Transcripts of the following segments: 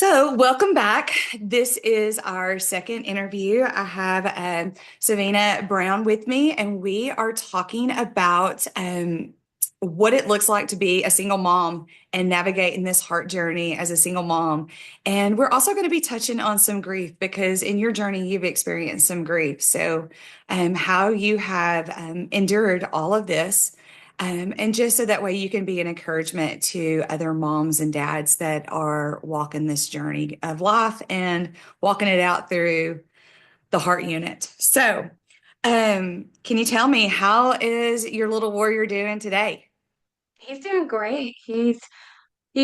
So, welcome back. This is our second interview. I have Sevena Brown with me, and we are talking about what it looks like to be a single mom and navigating this heart journey as a single mom. And we're also going to be touching on some grief because in your journey, you've experienced some grief. So, how you have endured all of this. And just so that way you can be an encouragement to other moms and dads that are walking this journey of life and walking it out through the heart unit. So, can you tell me how is your little warrior doing today? He's doing great. He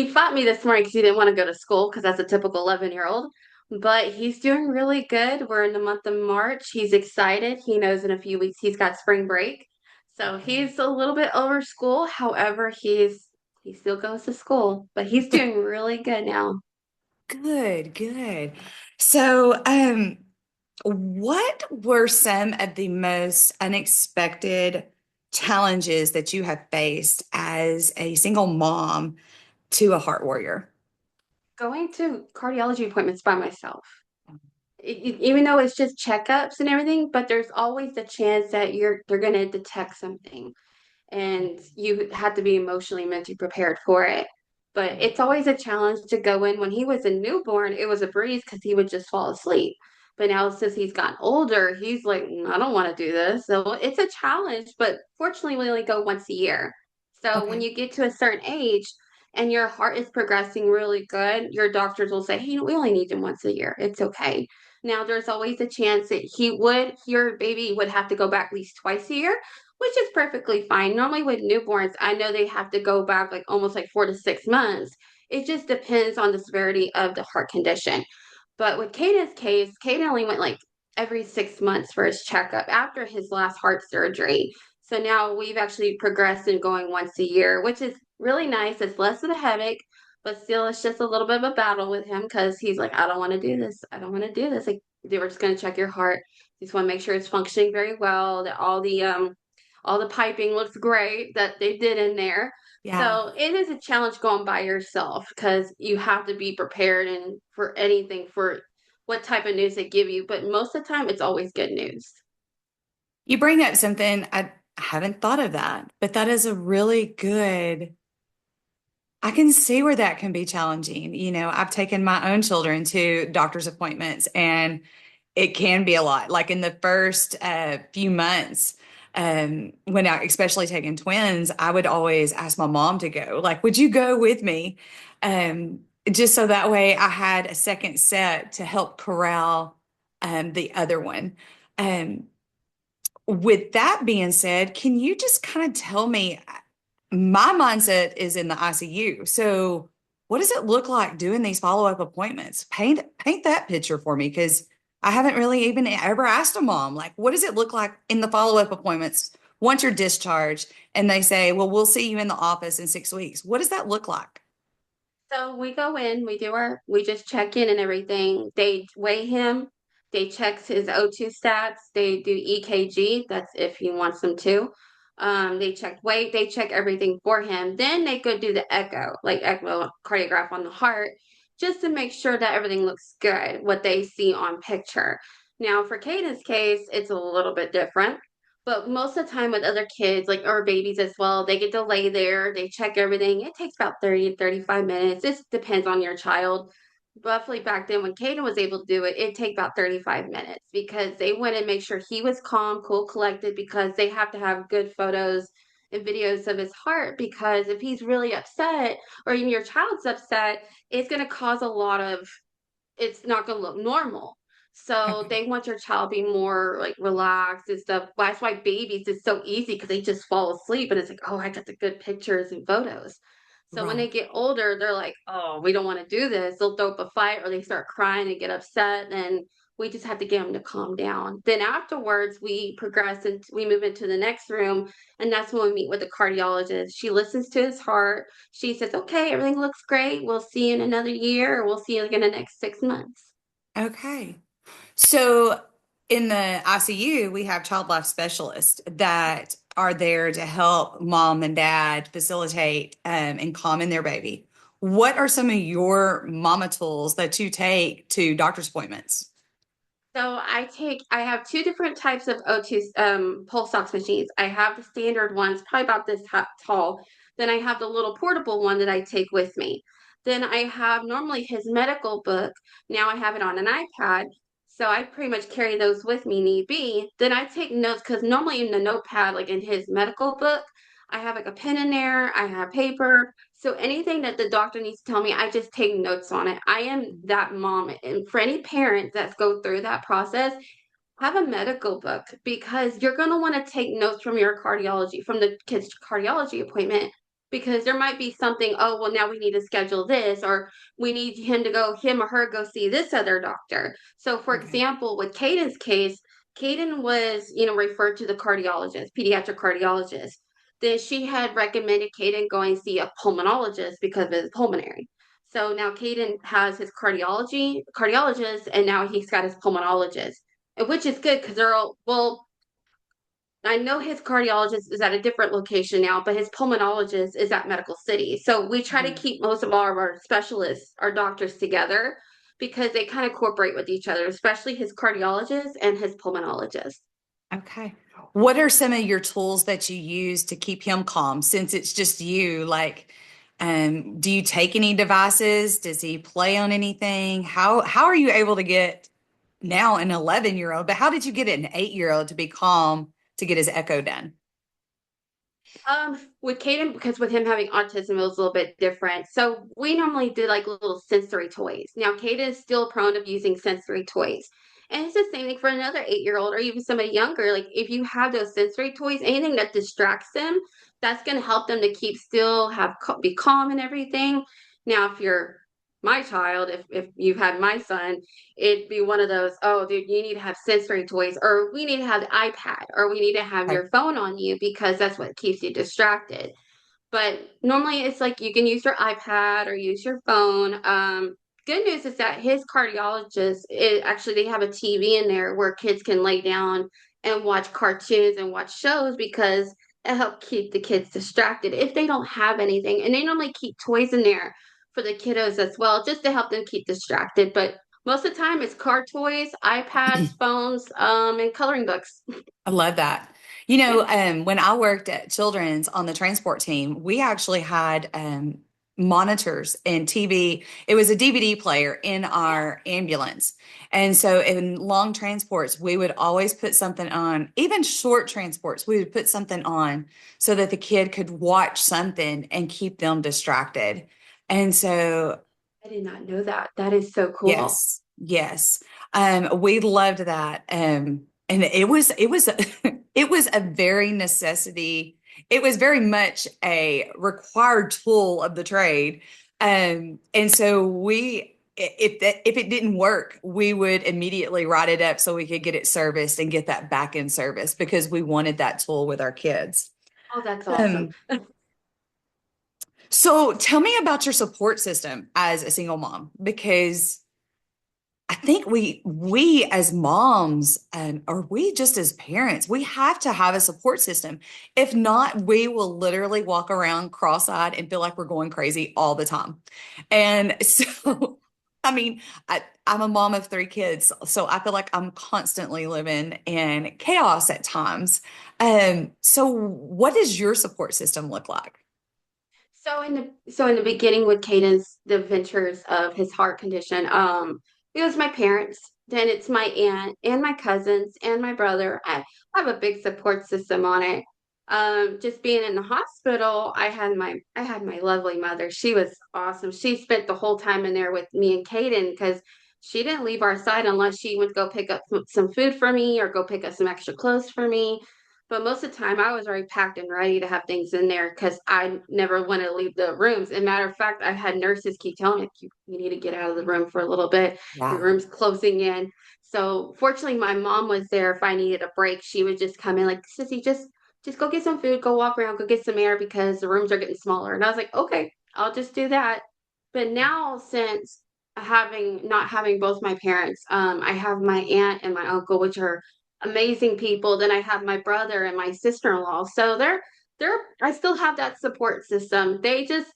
fought me this morning because he didn't want to go to school because that's a typical 11-year-old. But he's doing really good. We're in the month of March. He's excited. He knows in a few weeks he's got spring break. So he's a little bit over school. However, he still goes to school, but he's doing really good now. Good, good. So, what were some of the most unexpected challenges that you have faced as a single mom to a heart warrior? Going to cardiology appointments by myself. Even though it's just checkups and everything, but there's always the chance that they're going to detect something and you have to be emotionally mentally prepared for it. But it's always a challenge to go in. When he was a newborn, it was a breeze because he would just fall asleep. But now since he's gotten older, he's like, I don't want to do this. So it's a challenge, but fortunately we only go once a year. So when Okay. you get to a certain age and your heart is progressing really good, your doctors will say, hey, we only need him once a year. It's okay. Now there's always a chance that your baby would have to go back at least twice a year, which is perfectly fine. Normally with newborns, I know they have to go back like almost like 4 to 6 months. It just depends on the severity of the heart condition. But with Caden's case, Caden only went like every 6 months for his checkup after his last heart surgery. So now we've actually progressed in going once a year, which is really nice. It's less of a headache, but still it's just a little bit of a battle with him because he's like, I don't want to do this. I don't want to do this. Like they were just going to check your heart. Just want to make sure it's functioning very well, that all the piping looks great that they did in there. Yeah. So it is a challenge going by yourself because you have to be prepared and for anything for what type of news they give you. But most of the time, it's always good news. You bring up something I haven't thought of that, but that is a really good. I can see where that can be challenging. I've taken my own children to doctor's appointments and it can be a lot. Like in the first few months, when I, especially taking twins, I would always ask my mom to go. Like, would you go with me? Just so that way I had a second set to help corral the other one. Um, with that being said, can you just kind of tell me, my mindset is in the ICU. So what does it look like doing these follow-up appointments? Paint that picture for me because I haven't really even ever asked a mom, like, what does it look like in the follow-up appointments once you're discharged and they say, well, we'll see you in the office in 6 weeks. What does that look like? So we go in, we just check in and everything. They weigh him, they check his O2 stats, they do EKG, that's if he wants them to. They check weight, they check everything for him. Then they go do the echo, like echocardiograph on the heart, just to make sure that everything looks good, what they see on picture. Now, for Caden's case, it's a little bit different. But most of the time with other kids, like or babies as well, they get to lay there, they check everything. It takes about 30 to 35 minutes. It depends on your child. Roughly back then when Caden was able to do it, it'd take about 35 minutes because they went and make sure he was calm, cool, collected because they have to have good photos and videos of his heart because if he's really upset or even your child's upset, it's going to cause a lot of it's not going to look normal. So Okay. they want your child to be more like relaxed and stuff. That's why babies is so easy because they just fall asleep and it's like, oh, I got the good pictures and photos. So when they Right. get older, they're like, oh, we don't want to do this. They'll throw up a fight or they start crying and get upset. And we just have to get them to calm down. Then afterwards, we progress and we move into the next room. And that's when we meet with the cardiologist. She listens to his heart. She says, okay, everything looks great. We'll see you in another year or we'll see you like in the next 6 months. Okay. So in the ICU, we have child life specialists that are there to help mom and dad facilitate and calm in their baby. What are some of your mama tools that you take to doctor's appointments? So I have two different types of O2 pulse ox machines. I have the standard ones, probably about this tall. Then I have the little portable one that I take with me. Then I have normally his medical book. Now I have it on an iPad. So I pretty much carry those with me need be. Then I take notes because normally in the notepad, like in his medical book, I have like a pen in there, I have paper. So anything that the doctor needs to tell me, I just take notes on it. I am that mom. And for any parent that's go through that process, have a medical book because you're going to want to take notes from your cardiology, from the kid's cardiology appointment, because there might be something, oh, well, now we need to schedule this, or we need him or her go see this other doctor. So, for Okay. example, with Caden's case, Caden was, referred to the cardiologist, pediatric cardiologist. Then she had recommended Caden going see a pulmonologist because of his pulmonary. So now Caden has his cardiologist, and now he's got his pulmonologist, which is good because they're all, well, I know his cardiologist is at a different location now, but his pulmonologist is at Medical City. So we try to Mhm. keep most of our specialists, our doctors together because they kind of cooperate with each other, especially his cardiologist and his pulmonologist. Okay. What are some of your tools that you use to keep him calm since it's just you? Like, do you take any devices? Does he play on anything? How are you able to get now an 11-year-old, but how did you get an 8-year-old to be calm to get his echo done? With Caden, because with him having autism, it was a little bit different. So we normally do like little sensory toys. Now, Caden is still prone of using sensory toys. And it's the same thing for another 8-year-old or even somebody younger. Like if you have those sensory toys, anything that distracts them, that's going to help them to keep still, be calm and everything. Now, if you're my child, if you've had my son, it'd be one of those, oh, dude, you need to have sensory toys, or we need to have the iPad, or we need to have Okay. your phone on you because that's what keeps you distracted. But normally it's like you can use your iPad or use your phone. Good news is that his cardiologist, actually, they have a TV in there where kids can lay down and watch cartoons and watch shows because it helps keep the kids distracted if they don't have anything. And they normally keep toys in there for the kiddos as well, just to help them keep distracted. But most of the time, it's car toys, iPads, phones, and coloring books. I love that. Yeah. When I worked at Children's on the transport team, we actually had monitors and TV. It was a DVD player in our ambulance. And so in long transports, we would always put something on, even short transports, we would put something on so that the kid could watch something and keep them distracted. And so I did not know that. That is so cool. yes, yes. We loved that. And it was it was a very necessity. It was very much a required tool of the trade. And so if it didn't work, we would immediately write it up so we could get it serviced and get that back in service because we wanted that tool with our kids. Oh, that's awesome. Um, so tell me about your support system as a single mom, because I think we as moms or we just as parents, we have to have a support system. If not, we will literally walk around cross-eyed and feel like we're going crazy all the time. And so, I mean, I'm a mom of 3 kids, so I feel like I'm constantly living in chaos at times. So what does your support system look like? So in the beginning with Caden's the ventures of his heart condition, it was my parents, then it's my aunt and my cousins and my brother. I have a big support system on it. Just being in the hospital, I had my lovely mother. She was awesome. She spent the whole time in there with me and Caden because she didn't leave our side unless she would go pick up some food for me or go pick up some extra clothes for me. But most of the time, I was already packed and ready to have things in there because I never want to leave the rooms. And matter of fact, I had nurses keep telling me, you need to get out of the room for a little bit. Your Yeah. room's closing in. So fortunately, my mom was there. If I needed a break, she would just come in like, Sissy, just go get some food, go walk around, go get some air because the rooms are getting smaller. And I was like, okay, I'll just do that. But now, since having not having both my parents, I have my aunt and my uncle, which are amazing people. Then I have my brother and my sister-in-law. So I still have that support system. They just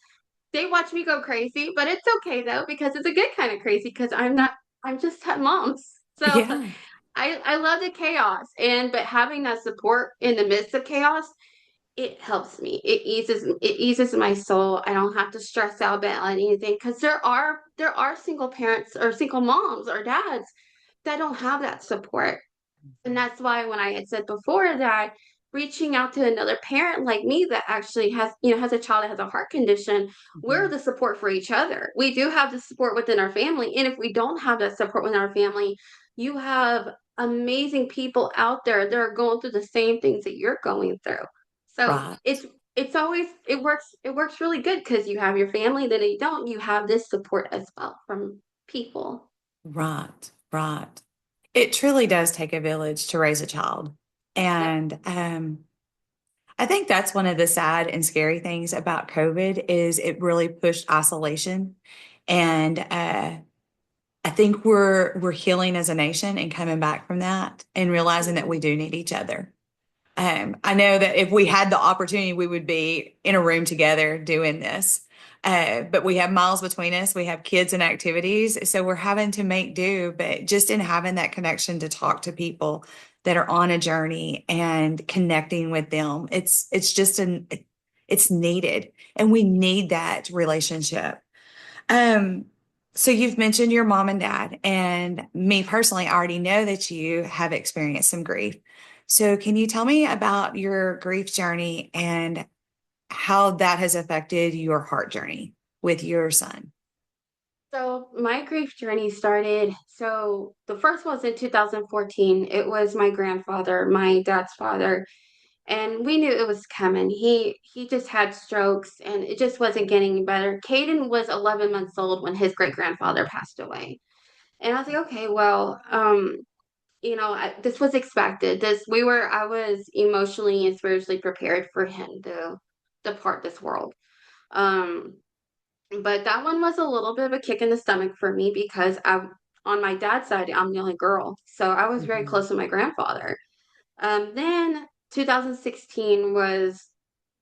they watch me go crazy, but it's okay though because it's a good kind of crazy because I'm just a mom. So Yeah. I love the chaos but having that support in the midst of chaos, it helps me. It eases my soul. I don't have to stress out about anything because there are single parents or single moms or dads that don't have that support. And that's why when I had said before that reaching out to another parent like me that actually has a child that has a heart condition, we're Mhm. the support for each other. We do have the support within our family. And if we don't have that support within our family, you have amazing people out there that are going through the same things that you're going through. So Right. it works really good because you have your family, then you don't, you have this support as well from people. Right. Right. It truly does take a village to raise a child. Yep. And I think that's one of the sad and scary things about COVID is it really pushed isolation. And I think we're healing as a nation and coming back from that and realizing that we Mhm. do need each other. I know that if we had the opportunity, we would be in a room together doing this. But we have miles between us. We have kids and activities. So we're having to make do. But just in having that connection to talk to people that are on a journey and connecting with them, it's needed. And we need that relationship. Um, so you've mentioned your mom and dad, and me personally, I already know that you have experienced some grief. So can you tell me about your grief journey and how that has affected your heart journey with your son? So my grief journey started. So the first was in 2014. It was my grandfather, my dad's father, and we knew it was coming. He just had strokes, and it just wasn't getting better. Caden was 11 months old when his great grandfather passed away, and I was like, okay, well, this was expected. I was emotionally and spiritually prepared for him to depart this world. Um, but that one was a little bit of a kick in the stomach for me because on my dad's side, I'm the only girl. So I was very Mhm. close to my grandfather. Then 2016 was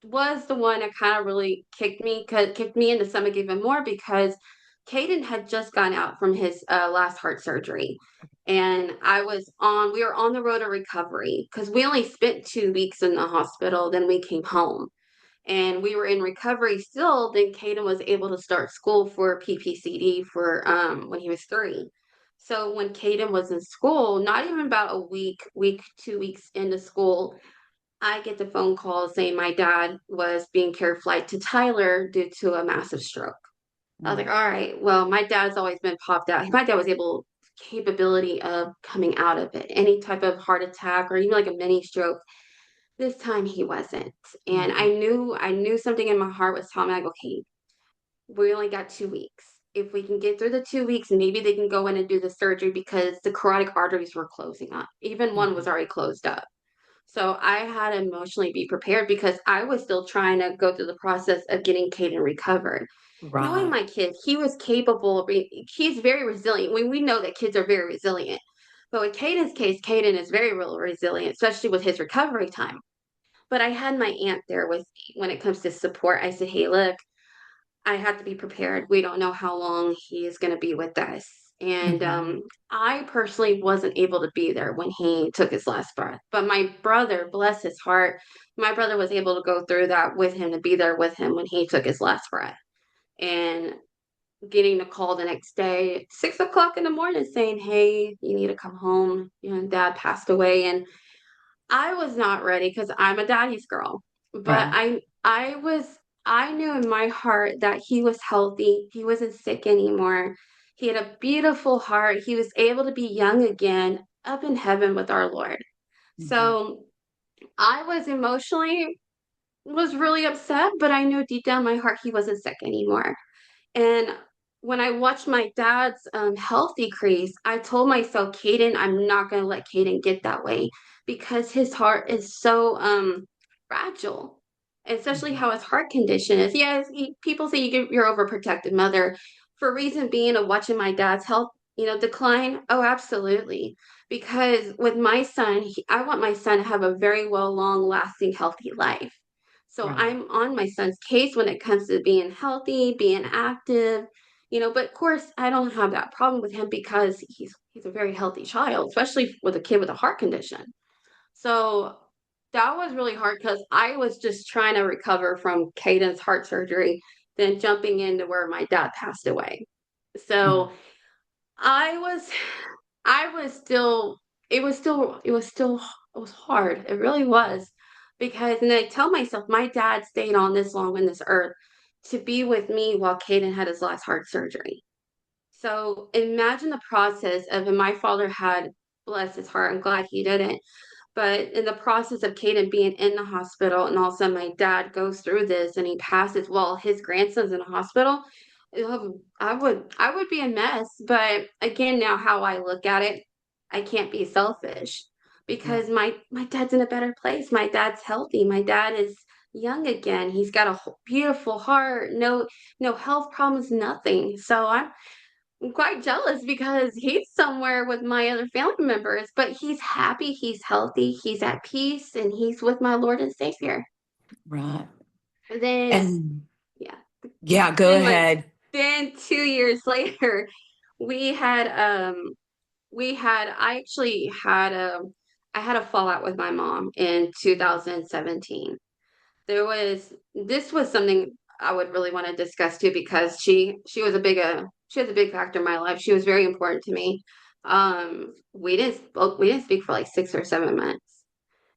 the one that kind of really kicked me in the stomach even more because Caden had just gone out from his last heart surgery. And we were on the road to recovery because we only spent 2 weeks in the hospital, then we came home and we were in recovery still. Then Caden was able to start school for PPCD for when he was 3. So when Caden was in school, not even about a week, 2 weeks into school, I get the phone call saying my dad was being care flight to Tyler due to a massive stroke. I was like, Mhm. all right, well, my dad's always been popped out. My dad was able capability of coming out of it. Any type of heart attack or even like a mini stroke, this time he wasn't. And I Mhm. knew I knew something in my heart was telling me like, okay, we only got 2 weeks. If we can get through the 2 weeks, maybe they can go in and do the surgery because the carotid arteries were closing up. Even one was Mhm. already closed up. So I had to emotionally be prepared because I was still trying to go through the process of getting Caden recovered. Knowing Right. my kid, he was capable he's very resilient. We know that kids are very resilient. But with Caden's case, Caden is very real resilient, especially with his recovery time. But I had my aunt there with me when it comes to support. I said, hey, look, I have to be prepared. We don't know how long he is going to be with us. And Mhm. I personally wasn't able to be there when he took his last breath. But my brother, bless his heart, my brother was able to go through that with him, to be there with him when he took his last breath. And getting the call the next day at 6 o'clock in the morning saying, hey, you need to come home. Dad passed away. And I was not ready because I'm a daddy's girl. But Right. I knew in my heart that he was healthy. He wasn't sick anymore. He had a beautiful heart. He was able to be young again, up in heaven with our Lord. Mhm. So I was really upset, but I knew deep down in my heart he wasn't sick anymore. And when I watched my dad's health decrease, I told myself, Caden, I'm not going to let Caden get that way because his heart is so fragile, especially Mhm. how his heart condition is. Yes, people say you're overprotective mother. For reason being of watching my dad's health, decline. Oh, absolutely. Because with my son, I want my son to have a very well, long lasting, healthy life. So Right. I'm on my son's case when it comes to being healthy, being active, but of course I don't have that problem with him because he's a very healthy child, especially with a kid with a heart condition. So that was really hard because I was just trying to recover from Caden's heart surgery, then jumping into where my dad passed away. Mm. So I was, I was still, it was hard. It really was because, and I tell myself, my dad stayed on this long on this earth to be with me while Caden had his last heart surgery. So imagine the process of, and my father had, bless his heart, I'm glad he didn't, but in the process of Caden being in the hospital, and all of a sudden my dad goes through this and he passes while his grandson's in the hospital, I would be a mess. But again, now how I look at it, I can't be selfish because Right. my dad's in a better place. My dad's healthy. My dad is young again. He's got a beautiful heart, no health problems, nothing. So I'm quite jealous because he's somewhere with my other family members, but he's happy, he's healthy, he's at peace, and he's with my Lord and Savior. Right. And then, And yeah, yeah, go then like ahead. then 2 years later, we had I actually had I had a fallout with my mom in 2017. This was something I would really want to discuss too because she was a big factor in my life. She was very important to me. We didn't speak for like 6 or 7 months,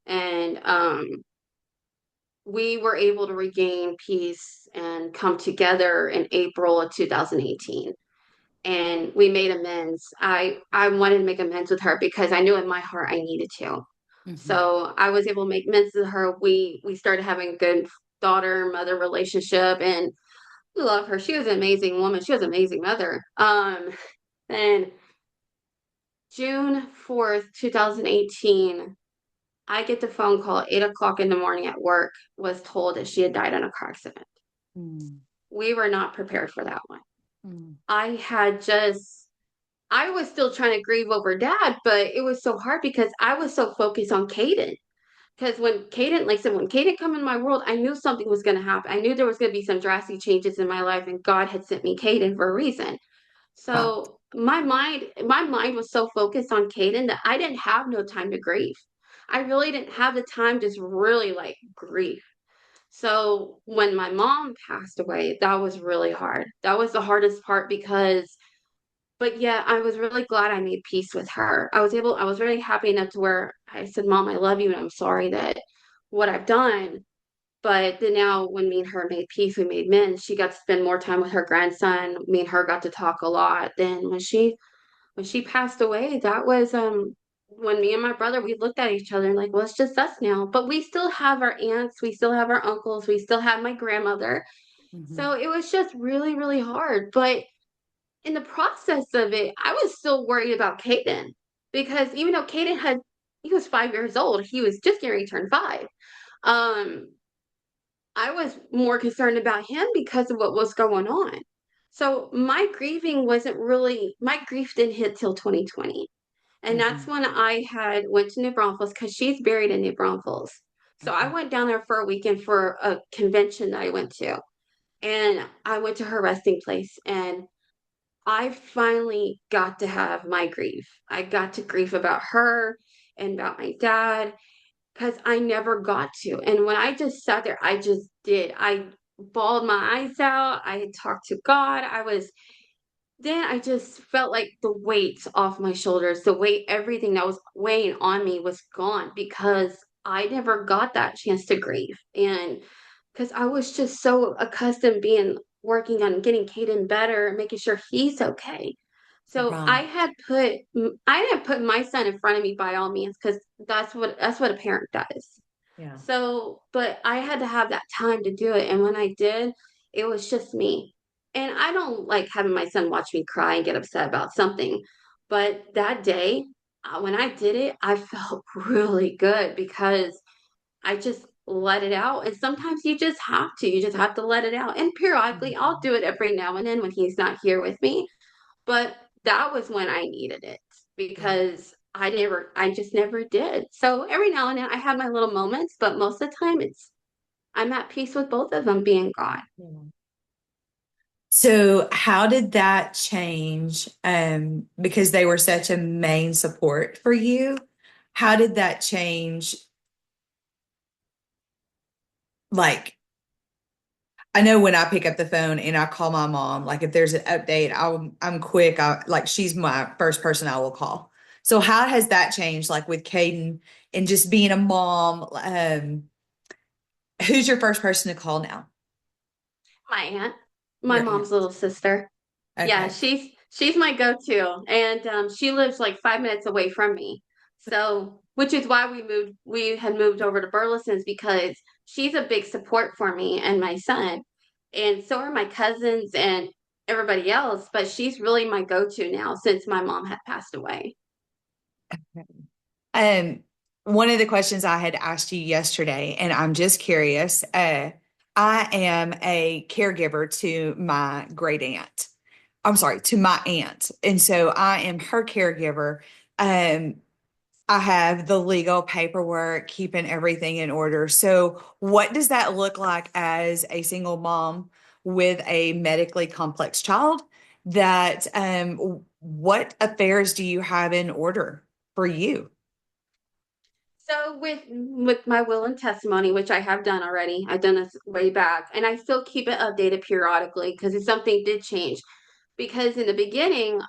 and we were able to regain peace and come together in April of 2018, and we made amends. I wanted to make amends with her because I knew in my heart I needed to. Hmm. So I was able to make amends with her. We started having a good daughter mother relationship, and we love her. She was an amazing woman. She was an amazing mother. And June 4th, 2018, I get the phone call at 8 o'clock in the morning at work, was told that she had died in a car accident. Mm. We were not prepared for that one. Mm. I had just I was still trying to grieve over dad, but it was so hard because I was so focused on Caden. Because when Caden, like I said, when Caden come in my world, I knew something was going to happen. I knew there was going to be some drastic changes in my life, and God had sent me Caden for a reason. Right. So my mind was so focused on Caden that I didn't have no time to grieve. I really didn't have the time to just really like grieve. So when my mom passed away, that was really hard. That was the hardest part because but yeah, I was really glad I made peace with her. I was really happy enough to where I said, Mom, I love you and I'm sorry that what I've done. But then now when me and her made peace, we made amends, she got to spend more time with her grandson. Me and her got to talk a lot. Then when she passed away, that was when me and my brother we looked at each other and like, well, it's just us now. But we still have our aunts, we still have our uncles, we still have my grandmother. Hmm. So it was just really, really hard. But in the process of it, I was still worried about Caden because even though he was 5 years old, he was just getting ready to turn five. Um, I was more concerned about him because of what was going on. So my grief didn't hit till 2020. And that's Hmm. when I had went to New Braunfels because she's buried in New Braunfels. So I Okay. went down there for a weekend for a convention that I went to. And I went to her resting place and I finally got to have my grief. I got to grieve about her and about my dad because I never got to. And when I just sat there, I just did. I bawled my eyes out. I talked to God. Then I just felt like the weight off my shoulders, the weight, everything that was weighing on me was gone because I never got that chance to grieve. And because I was just so accustomed being working on getting Caden better and making sure he's okay. So Right. I had put my son in front of me by all means because that's what a parent does. Yeah. So, but I had to have that time to do it. And when I did, it was just me. And I don't like having my son watch me cry and get upset about something. But that day, when I did it, I felt really good because I just let it out. And sometimes you just have to. You just have to let it out. And periodically, I'll Mhm. do it every now and then when he's not here with me. But that was when I needed it Yeah. because I just never did. So every now and then I have my little moments, but most of the time I'm at peace with both of them being gone. Yeah. So how did that change? Because they were such a main support for you. How did that change? Like, I know when I pick up the phone and I call my mom, like if there's an update, I'm quick. Like she's my first person I will call. So how has that changed, like with Caden and just being a mom? Who's your first person to call now? My aunt, my Your mom's aunt. little sister. Yeah, Okay. she's my go-to, and she lives like 5 minutes away from me. So, which is why we had moved over to Burleson's because she's a big support for me and my son, and so are my cousins and everybody else. But she's really my go-to now since my mom had passed away. Um, One of the questions I had asked you yesterday, and I'm just curious, I am a caregiver to my great aunt. I'm sorry, to my aunt. And so I am her caregiver. Um, I have the legal paperwork, keeping everything in order. So, what does that look like as a single mom with a medically complex child? That what affairs do you have in order for you? So with my will and testimony, which I have done already, I've done this way back, and I still keep it updated periodically because if something did change. Because in the beginning,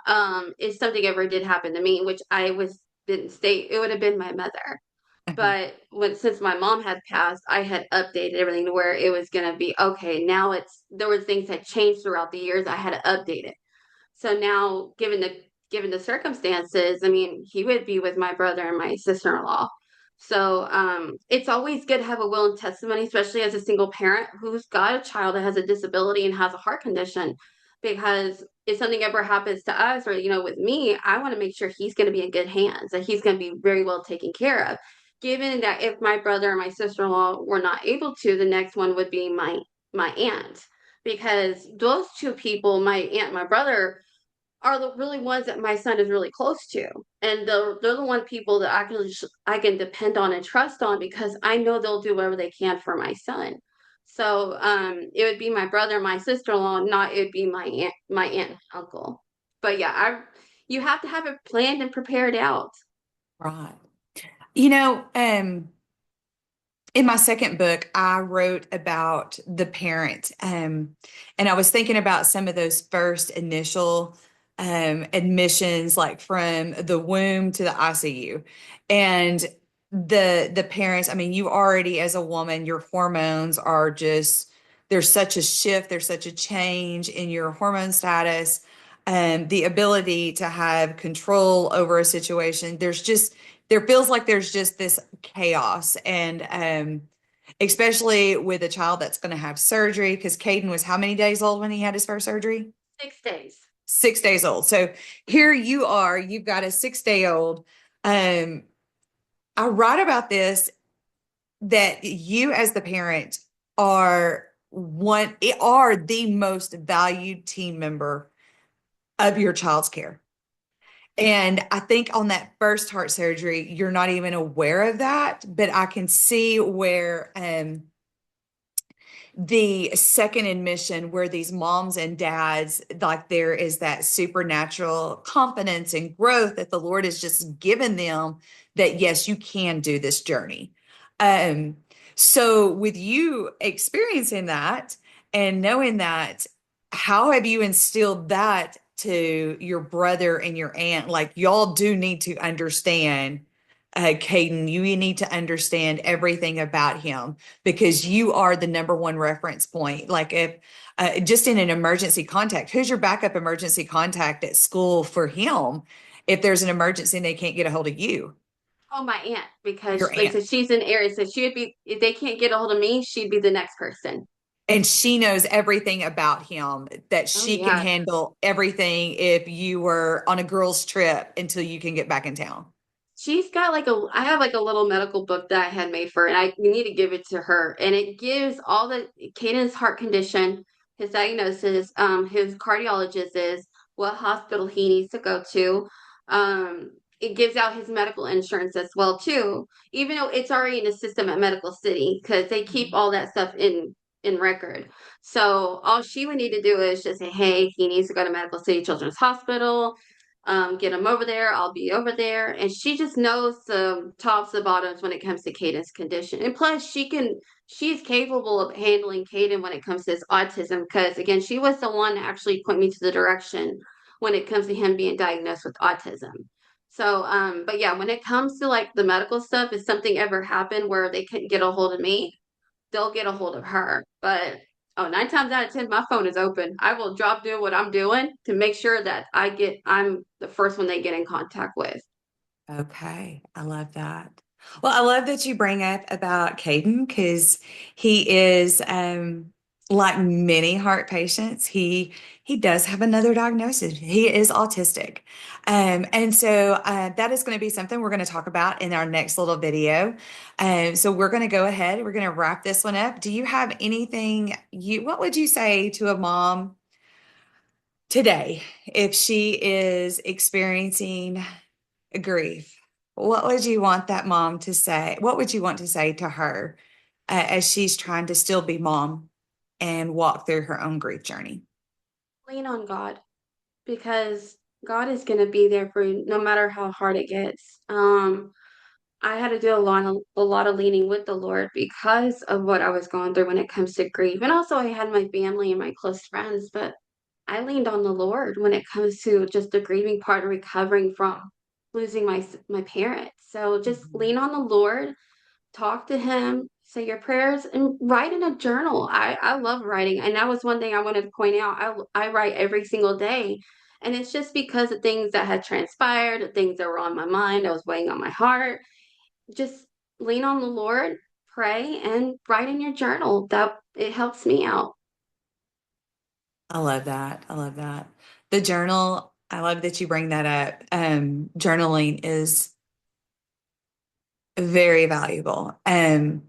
if something ever did happen to me, which I was didn't state, it would have been my mother. Uh-huh. But when since my mom had passed, I had updated everything to where it was gonna be okay. Now it's there were things that changed throughout the years. I had to update it. So now, given the circumstances, I mean, he would be with my brother and my sister-in-law. So it's always good to have a will and testimony, especially as a single parent who's got a child that has a disability and has a heart condition. Because if something ever happens to us, or with me, I want to make sure he's going to be in good hands, that he's going to be very well taken care of. Given that if my brother and my sister-in-law were not able to, the next one would be my aunt, because those two people, my aunt and my brother, are the really ones that my son is really close to, and they're the one people that I can depend on and trust on because I know they'll do whatever they can for my son. So it would be my brother, my sister-in-law, not it would be my aunt and uncle. But yeah, I you have to have it planned and prepared out. Right. You know, in my second book, I wrote about the parent, and I was thinking about some of those first initial admissions, like from the womb to the ICU, and the parents. I mean, you already as a woman, your hormones are just there's such a shift, there's such a change in your hormone status, and the ability to have control over a situation. There feels like there's just this chaos, and especially with a child that's going to have surgery, because Caden was how many days old when he had his first surgery? 6 days. 6 days old. So here you are, you've got a 6 day old. um I write about this, that you as the parent are the most valued team member of your child's care. And I think on that first heart surgery, you're not even aware of that, but I can see where the second admission, where these moms and dads, like there is that supernatural confidence and growth that the Lord has just given them, that yes, you can do this journey. Um, so with you experiencing that and knowing that, how have you instilled that to your brother and your aunt? Like, y'all do need to understand, Caden, you need to understand everything about him, because you are the number one reference point. Like, if just in an emergency contact, who's your backup emergency contact at school for him if there's an emergency and they can't get a hold of you? Oh, my aunt, Your because like I aunt. said, she's in areas, so she would be if they can't get a hold of me, she'd be the next person. And she knows everything about him, that Oh she can yeah. handle everything if you were on a girls' trip until you can get back in town. She's got I have like a little medical book that I had made for her, and I we need to give it to her. And it gives all the Caden's heart condition, his diagnosis, his cardiologist is, what hospital he needs to go to. it gives out his medical insurance as well too, even though it's already in the system at Medical City because they keep all that stuff in record. So all she would need to do is just say, hey, he needs to go to Medical City Children's Hospital. Get him over there. I'll be over there. And she just knows the tops and bottoms when it comes to Caden's condition. And plus, she's capable of handling Caden when it comes to his autism. Because again, she was the one to actually point me to the direction when it comes to him being diagnosed with autism. So, but yeah, when it comes to like the medical stuff, if something ever happened where they couldn't get a hold of me, they'll get a hold of her. But oh, 9 times out of 10, my phone is open. I will drop doing what I'm doing to make sure that I'm the first one they get in contact with. Okay, I love that. Well, I love that you bring up about Caden because he is like many heart patients, he does have another diagnosis. He is autistic. And so that is going to be something we're going to talk about in our next little video. So we're going to go ahead, we're going to wrap this one up. Do you have anything what would you say to a mom today if she is experiencing grief? What would you want that mom to say? What would you want to say to her as she's trying to still be mom and walk through her own grief journey? Lean on God because God is going to be there for you no matter how hard it gets. I had to do a lot of leaning with the Lord because of what I was going through when it comes to grief. And also I had my family and my close friends, but I leaned on the Lord when it comes to just the grieving part and recovering from losing my parents. So just Mhm. lean on the Lord, talk to him, say your prayers, and write in a journal. I love writing, and that was one thing I wanted to point out. I write every single day, and it's just because of things that had transpired, the things that were on my mind, that was weighing on my heart. Just lean on the Lord, pray, and write in your journal. That it helps me out. I love that. I love that. The journal, I love that you bring that up. Journaling is very valuable. And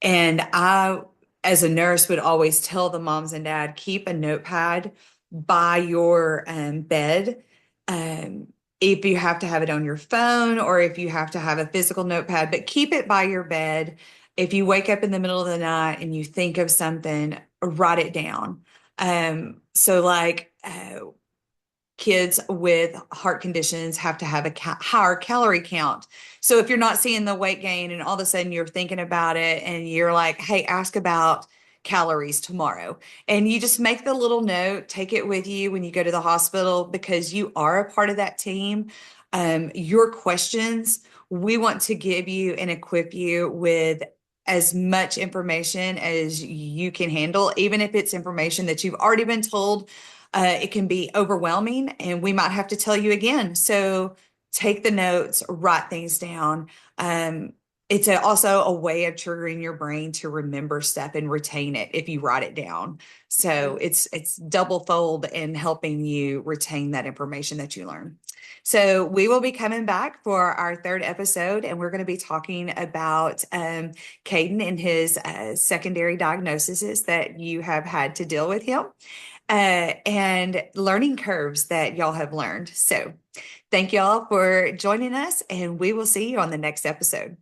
I, as a nurse, would always tell the moms and dad, keep a notepad by your bed. Um, if you have to have it on your phone or if you have to have a physical notepad, but keep it by your bed. If you wake up in the middle of the night and you think of something, write it down. So like kids with heart conditions have to have a higher calorie count. So if you're not seeing the weight gain and all of a sudden you're thinking about it and you're like, hey, ask about calories tomorrow. And you just make the little note, take it with you when you go to the hospital because you are a part of that team. Your questions, we want to give you and equip you with as much information as you can handle, even if it's information that you've already been told. It can be overwhelming and we might have to tell you again. So take the notes, write things down. It's also a way of triggering your brain to remember stuff and retain it if you write it down. So it's double fold in helping you retain that information that you learn. So we will be coming back for our third episode, and we're going to be talking about Caden and his secondary diagnoses that you have had to deal with him and learning curves that y'all have learned. So, thank y'all for joining us, and we will see you on the next episode.